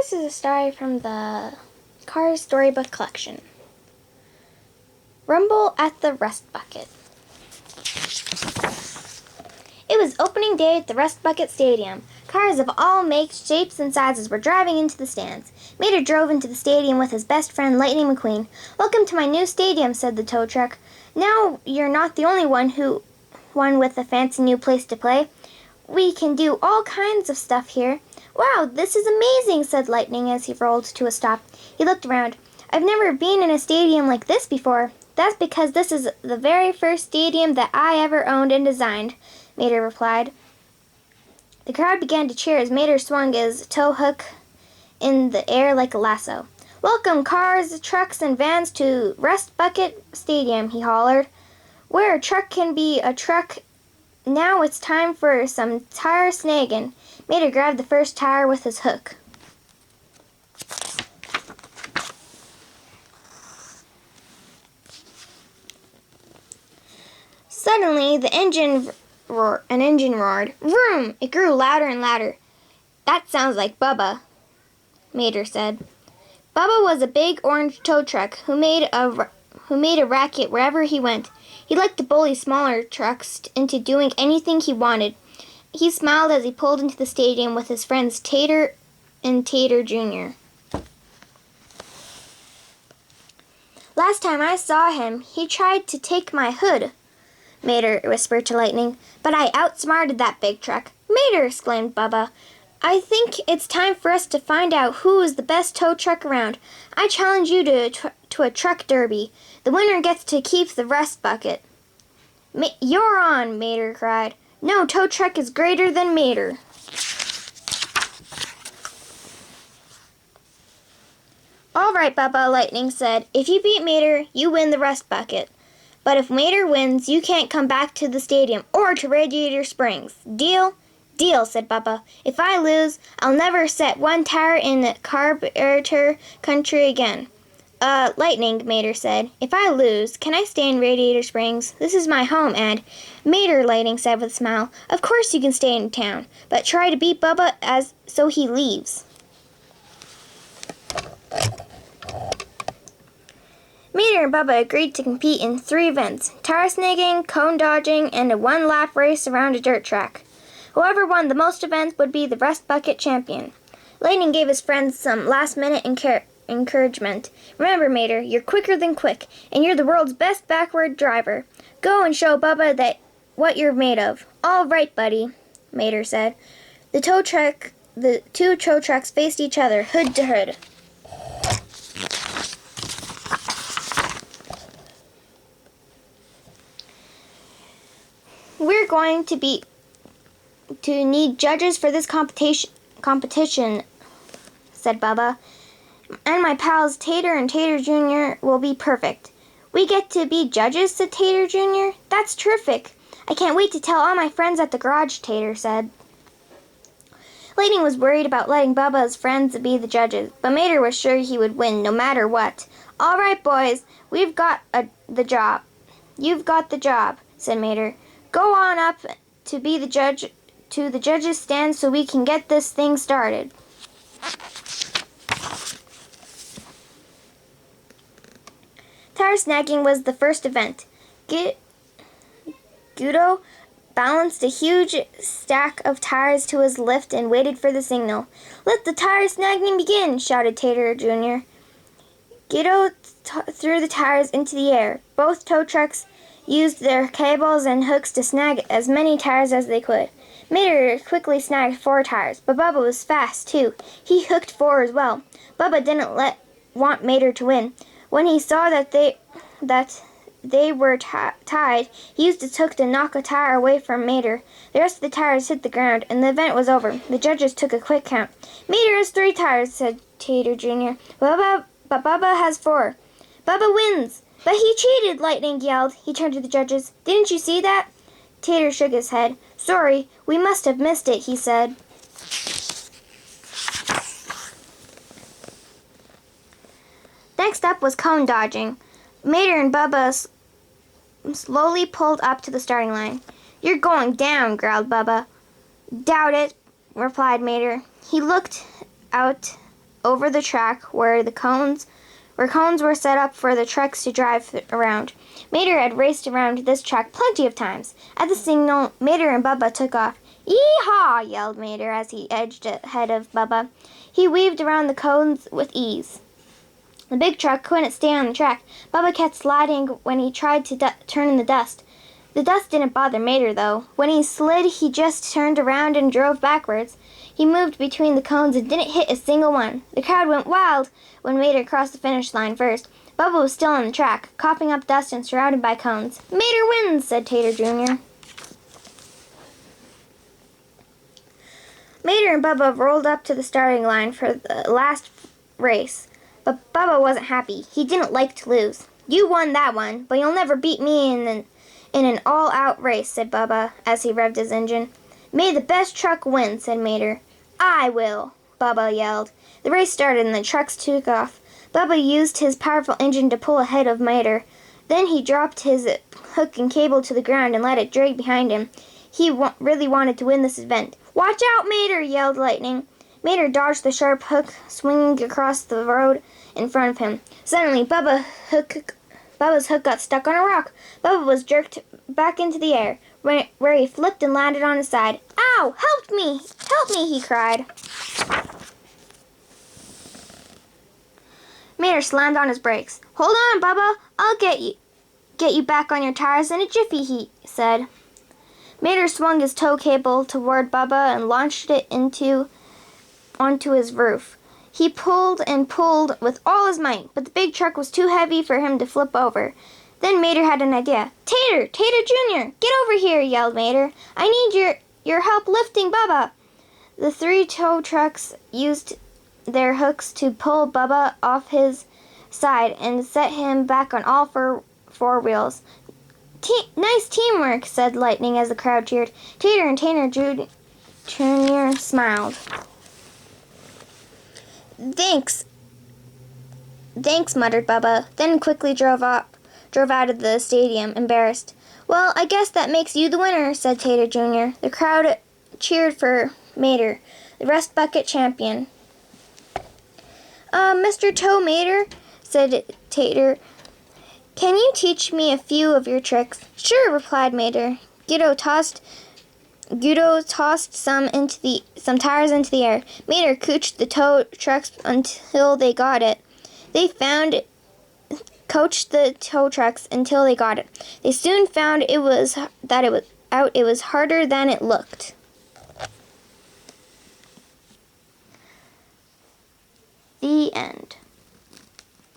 This is a story from the Cars Storybook collection. Rumble at the Rust Bucket. It was opening day at the Rust Bucket Stadium. Cars of all makes, shapes, and sizes were driving into the stands. Mater drove into the stadium with his best friend, Lightning McQueen. "Welcome to my new stadium," said the tow truck. "Now you're not the only one with a fancy new place to play. We can do all kinds of stuff here." "Wow, this is amazing," said Lightning as he rolled to a stop. He looked around. "I've never been in a stadium like this before." "That's because this is the very first stadium that I ever owned and designed," Mater replied. The crowd began to cheer as Mater swung his tow hook in the air like a lasso. "Welcome, cars, trucks, and vans to Rust Bucket Stadium," he hollered. "Where a truck can be a truck. Now it's time for some tire snagging." Mater grabbed the first tire with his hook. Suddenly, an engine roared. Vroom! It grew louder and louder. "That sounds like Bubba," Mater said. Bubba was a big orange tow truck who made a racket wherever he went. He liked to bully smaller trucks into doing anything he wanted. He smiled as he pulled into the stadium with his friends Tater and Tater Jr. "Last time I saw him, he tried to take my hood," Mater whispered to Lightning, "but I outsmarted that big truck." "Mater," exclaimed Bubba, "I think it's time for us to find out who is the best tow truck around. I challenge you to a truck derby. The winner gets to keep the Rust Bucket." "You're on," Mater cried. "No tow truck is greater than Mater." "All right, Bubba," Lightning said. "If you beat Mater, you win the Rust Bucket. But if Mater wins, you can't come back to the stadium or to Radiator Springs. Deal?" "Deal," said Bubba. "If I lose, I'll never set one tire in the carburetor country again." Lightning," Mater said. "If I lose, can I stay in Radiator Springs? This is my home, and—" "Mater," Lightning said with a smile, "of course you can stay in town, but try to beat Bubba so he leaves." Mater and Bubba agreed to compete in 3 events: tire snagging, cone dodging, and a 1-lap race around a dirt track. Whoever won the most events would be the Rust Bucket champion. Lightning gave his friends some last-minute encouragement. "Remember, Mater, you're quicker than quick, and you're the world's best backward driver. Go and show Bubba what you're made of." "All right, buddy," Mater said. The two tow trucks faced each other, hood to hood. "We're going to need judges for this competition," said Bubba. "And my pals Tater and Tater Jr. will be perfect." "We get to be judges?" said Tater Jr. "That's terrific. I can't wait to tell all my friends at the garage," Tater said. Lightning was worried about letting Bubba's friends be the judges, but Mater was sure he would win no matter what. "All right, boys, we've got the job." "You've got the job," said Mater. "Go on up to the judges' stand so we can get this thing started." Tire snagging was the first event. Guido balanced a huge stack of tires to his lift and waited for the signal. "Let the tire snagging begin," shouted Tater Jr. Guido threw the tires into the air. Both tow trucks used their cables and hooks to snag as many tires as they could. Mater quickly snagged 4 tires, but Bubba was fast too. He hooked 4 as well. Bubba didn't want Mater to win. When he saw that they were tied, he used his hook to knock a tire away from Mater. The rest of the tires hit the ground, and the event was over. The judges took a quick count. "Mater has 3 tires," said Tater Jr. But Bubba has 4. "Bubba wins!" "But he cheated!" Lightning yelled. He turned to the judges. "Didn't you see that?" Tater shook his head. "Sorry, we must have missed it," he said. Next up was cone dodging. Mater and Bubba slowly pulled up to the starting line. "You're going down," growled Bubba. "Doubt it," replied Mater. He looked out over the track where cones were set up for the trucks to drive around. Mater had raced around this track plenty of times. At the signal, Mater and Bubba took off. "Yee-haw!" yelled Mater as he edged ahead of Bubba. He weaved around the cones with ease. The big truck couldn't stay on the track. Bubba kept sliding when he tried to turn in the dust. The dust didn't bother Mater, though. When he slid, he just turned around and drove backwards. He moved between the cones and didn't hit a single one. The crowd went wild when Mater crossed the finish line first. Bubba was still on the track, coughing up dust and surrounded by cones. "Mater wins," said Tater Jr. Mater and Bubba rolled up to the starting line for the last race. But Bubba wasn't happy. He didn't like to lose. "You won that one, but you'll never beat me in an all-out race," said Bubba as he revved his engine. "May the best truck win," said Mater. "I will," Bubba yelled. The race started and the trucks took off. Bubba used his powerful engine to pull ahead of Mater. Then he dropped his hook and cable to the ground and let it drag behind him. He really wanted to win this event. "Watch out, Mater!" yelled Lightning. Mater dodged the sharp hook, swinging across the road in front of him. Suddenly, Bubba's hook got stuck on a rock. Bubba was jerked back into the air, where he flipped and landed on his side. "Ow! Help me! Help me!" he cried. Mater slammed on his brakes. "Hold on, Bubba! I'll get you back on your tires in a jiffy," he said. Mater swung his tow cable toward Bubba and launched it onto his roof. He pulled and pulled with all his might, but the big truck was too heavy for him to flip over. Then Mater had an idea. Tater Jr., get over here," yelled Mater. "I need your help lifting Bubba." The 3 tow trucks used their hooks to pull Bubba off his side and set him back on all four wheels. "Nice teamwork," said Lightning as the crowd cheered. Tater and Tater Jr. smiled. Thanks, muttered Bubba, then quickly drove out of the stadium, embarrassed. "Well, I guess that makes you the winner," said Tater Jr. The crowd cheered for Mater, the Rust Bucket champion. "Mr. Tow Mater," said Tater, "can you teach me a few of your tricks?" "Sure," replied Mater. Guido tossed some tires into the air. Mater coached the tow trucks until they got it. They soon found it was harder than it looked. The end.